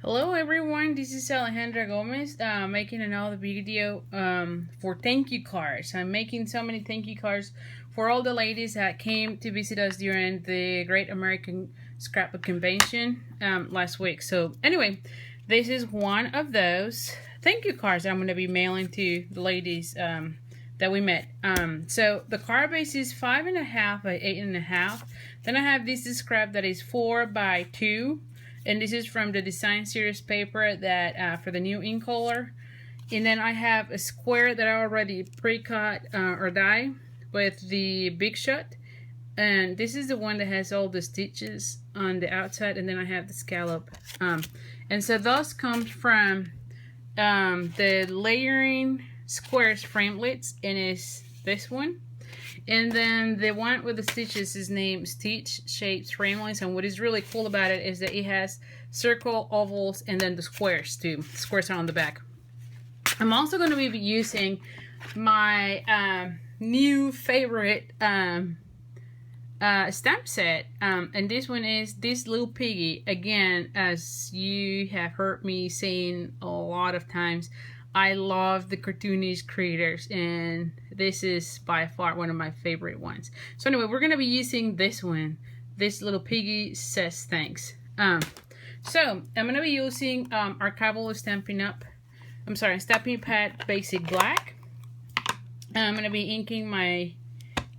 Hello everyone, this is Alejandra Gomez making another video for thank you cards. I'm making so many thank you cards for all the ladies that came to visit us during the Great American Scrapbook Convention last week. So anyway, this is one of those thank you cards I'm going to be mailing to the ladies that we met. So the card base is 5.5 by 8.5. Then I have this scrap that is 4 by 2. And this is from the design series paper that for the new ink color. And then I have a square that I already pre-cut or die with the Big Shot. And this is the one that has all the stitches on the outside, and then I have the scallop. And so those come from the layering squares framelits, and it's this one. And then the one with the stitches is named Stitch Shapes Framelits, and what is really cool about it is that it has circle, ovals, and then the squares too. The squares are on the back. I'm also going to be using my new favorite stamp set, and this one is this little piggy. Again, as you have heard me saying a lot of times, I love the cartoonish creators, and this is by far one of my favorite ones. So anyway, we're gonna be using this one. This little piggy says thanks. So I'm gonna be using archival Stampin' Pad Basic Black. I'm gonna be inking my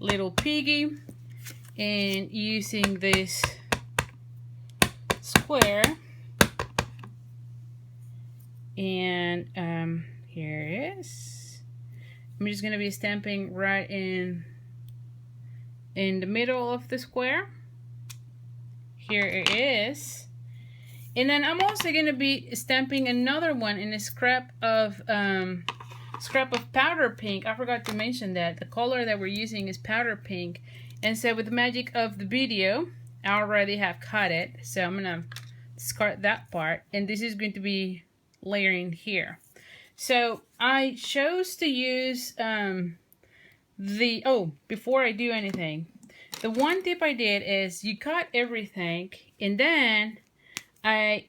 little piggy and using this square. And here it is. I'm just gonna be stamping right in the middle of the square. Here it is. And then I'm also gonna be stamping another one in a scrap of powder pink. I forgot to mention that the color that we're using is powder pink. And so with the magic of the video, I already have cut it. So I'm gonna discard that part, and this is going to be layering here. So I chose to use before I do anything, the one tip I did is you cut everything, and then I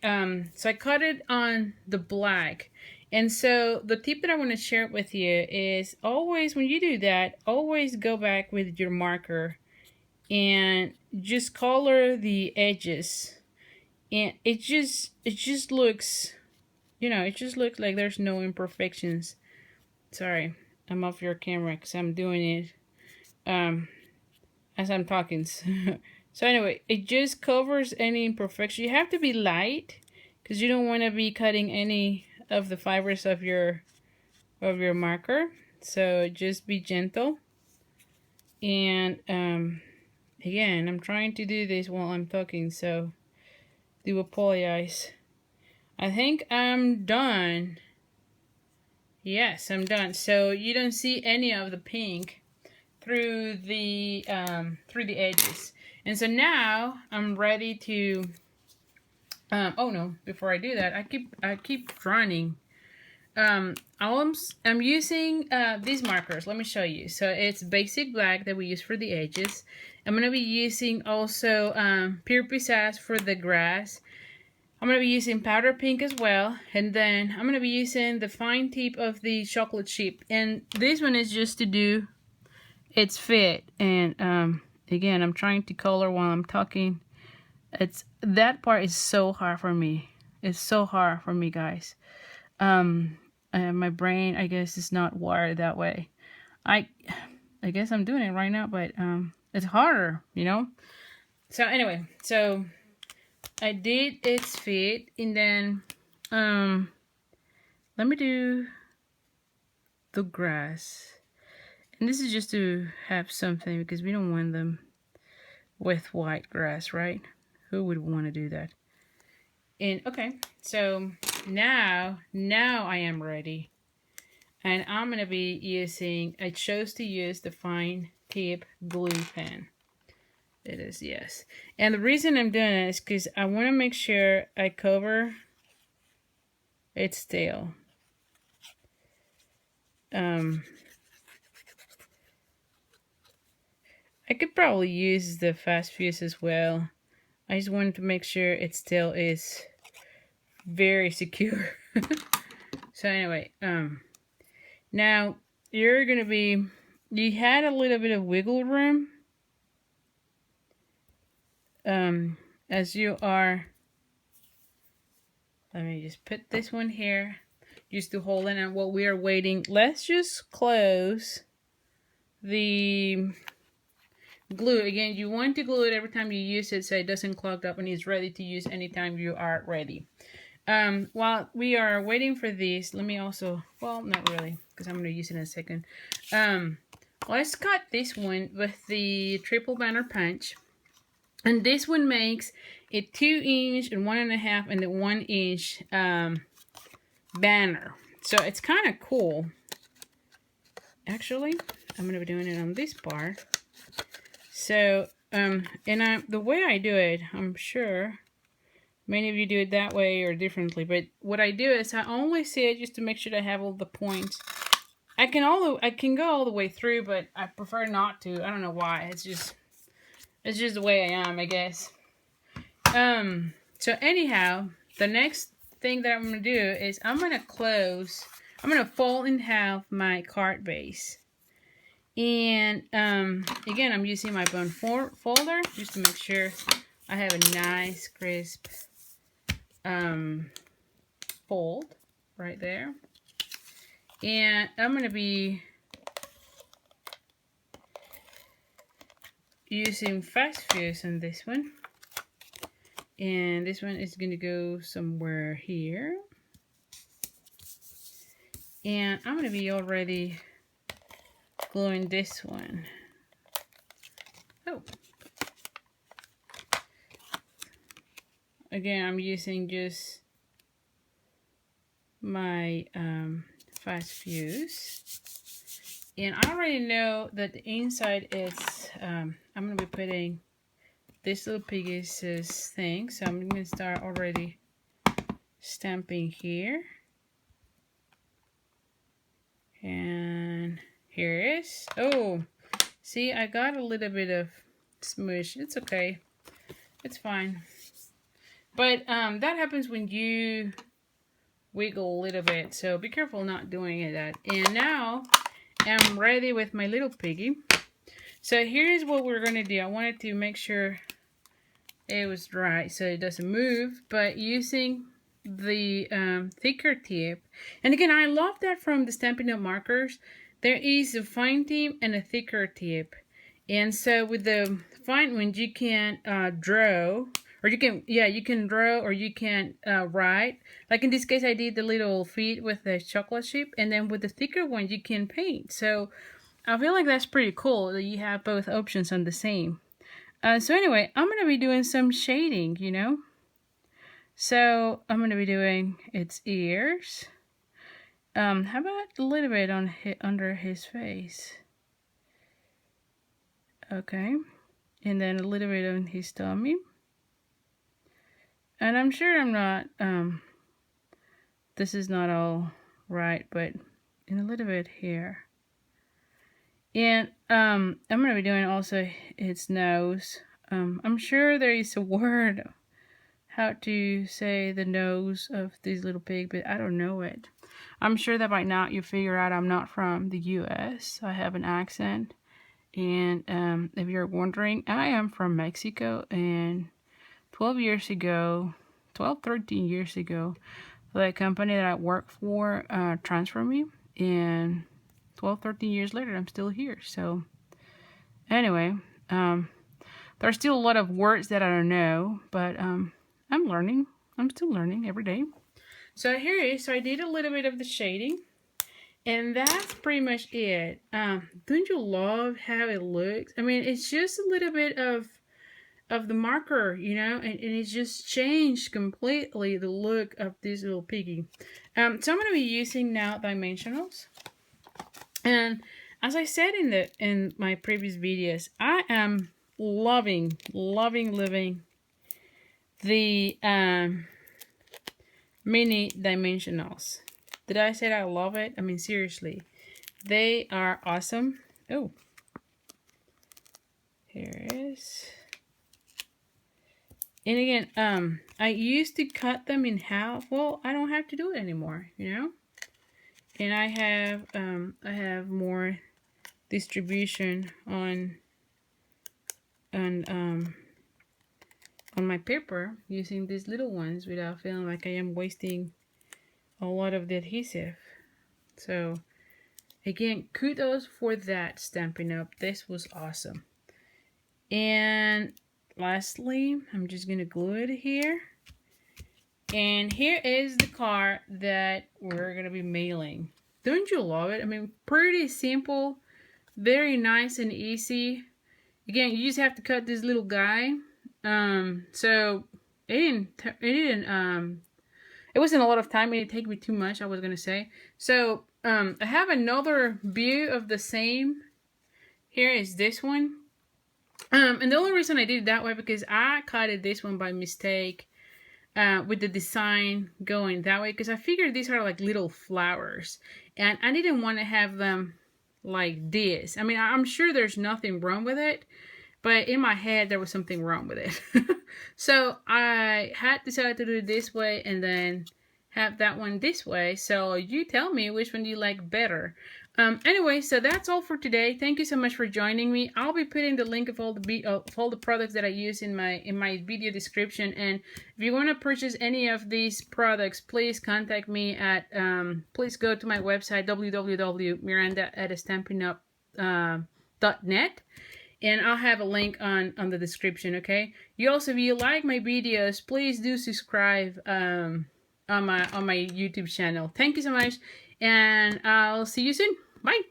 cut it on the black. And so the tip that I want to share with you is always when you do that, always go back with your marker and just color the edges, and it just looks, you know, it just looks like there's no imperfections. Sorry, I'm off your camera because I'm doing it as I'm talking. So anyway, it just covers any imperfection. You have to be light because you don't want to be cutting any of the fibers of your marker. So just be gentle. And again, I'm trying to do this while I'm talking, so do apologize. I think I'm done. Yes, I'm done. So you don't see any of the pink through the edges. And so now I'm ready to. Oh no! Before I do that, I keep running. I'm using these markers. Let me show you. So it's basic black that we use for the edges. I'm gonna be using also pure pizzazz for the grass. I'm going to be using powder pink as well, and then I'm going to be using the fine tip of the chocolate chip, and this one is just to do its fit. And again, I'm trying to color while I'm talking. That part is so hard for me. It's so hard for me, guys. My brain, I guess, is not wired that way. I guess I'm doing it right now, but it's harder, you know. So anyway, so I did its fit, and then let me do the grass. And this is just to have something, because we don't want them with white grass, right? Who would want to do that? And okay, so now I am ready. And I'm going to be I chose to use the fine tip glue pen. It is, yes. And the reason I'm doing it is because I want to make sure I cover its tail. I could probably use the fast fuse as well. I just wanted to make sure its tail is very secure. So anyway, now you're gonna be, you had a little bit of wiggle room, as you are. Let me just put this one here, just to hold in. And while we are waiting, let's just close the glue. Again, you want to glue it every time you use it so it doesn't clog up and it's ready to use anytime you are ready. While we are waiting for this, let me also, well, not really, because I'm going to use it in a second. Let's cut this one with the triple banner punch. And this one makes a 2-inch and 1.5 and the 1-inch banner. So it's kind of cool. Actually, I'm going to be doing it on this part. So, the way I do it, I'm sure many of you do it that way or differently, but what I do is I only see it just to make sure that I have all the points. I can go all the way through, but I prefer not to. I don't know why. It's just the way I am, I guess. So anyhow, the next thing that I'm going to do is I'm going to fold in half my card base. And again, I'm using my bone folder just to make sure I have a nice crisp fold right there. And I'm going to be using fast fuse on this one. And this one is going to go somewhere here. And I'm going to be already gluing this one. Oh. Again, I'm using just my fast fuse. And I already know that the inside is, I'm going to be putting this little piggy's thing. So I'm going to start already stamping here. And here it is. Oh, see, I got a little bit of smush. It's okay. It's fine. But that happens when you wiggle a little bit. So be careful not doing that. And now I'm ready with my little piggy. So here's what we're going to do. I wanted to make sure it was right so it doesn't move. But using the thicker tip. And again, I love that from the Stampin' Up! Markers. There is a fine tip and a thicker tip. And so with the fine one, you can draw, or you can draw, or you can write. Like in this case, I did the little feet with the chocolate chip, and then with the thicker one, you can paint. So I feel like that's pretty cool that you have both options on the same. So anyway, I'm going to be doing some shading, you know. So I'm going to be doing its ears. How about a little bit on under his face? Okay. And then a little bit on his tummy. And I'm sure I'm not, this is not all right, but in a little bit here. And I'm going to be doing also its nose. I'm sure there is a word how to say the nose of this little pig, but I don't know it. I'm sure that by now you figure out I'm not from the US. I have an accent. And if you're wondering, I am from Mexico. And 13 years ago, the company that I work for transferred me. And 13 years later, I'm still here. So anyway, there's still a lot of words that I don't know, but I'm learning. I'm still learning every day. So here it is. So I did a little bit of the shading. And that's pretty much it. Don't you love how it looks? I mean, it's just a little bit of the marker, you know, and it's just changed completely the look of this little piggy. So I'm going to be using now dimensionals. And as I said in my previous videos, I am loving the mini dimensionals. Did I say I love it? I mean, seriously, they are awesome. Oh, here it is. And again, I used to cut them in half. Well, I don't have to do it anymore, you know. And I have more distribution on um on my paper using these little ones without feeling like I am wasting a lot of the adhesive. So again, kudos for that, Stampin' Up. This was awesome. And lastly, I'm just gonna glue it here. And here is the card that we're gonna be mailing. Don't you love it? I mean, pretty simple, very nice and easy. Again, you just have to cut this little guy. So it wasn't a lot of time. It didn't take me too much, I was gonna say. So I have another view of the same. Here is this one. And the only reason I did it that way because I cut it this one by mistake with the design going that way, because I figured these are like little flowers and I didn't want to have them like this. I mean, I'm sure there's nothing wrong with it, but in my head there was something wrong with it. So I had decided to do it this way and then have that one this way. So you tell me which one do you like better. Anyway, so that's all for today. Thank you so much for joining me. I'll be putting the link of all the products that I use in my video description. And if you want to purchase any of these products, please contact me at please go to my website www.miranda@stampinup.net. And I'll have a link on the description, okay? You also, if you like my videos, please do subscribe on my YouTube channel. Thank you so much, and I'll see you soon. Bye.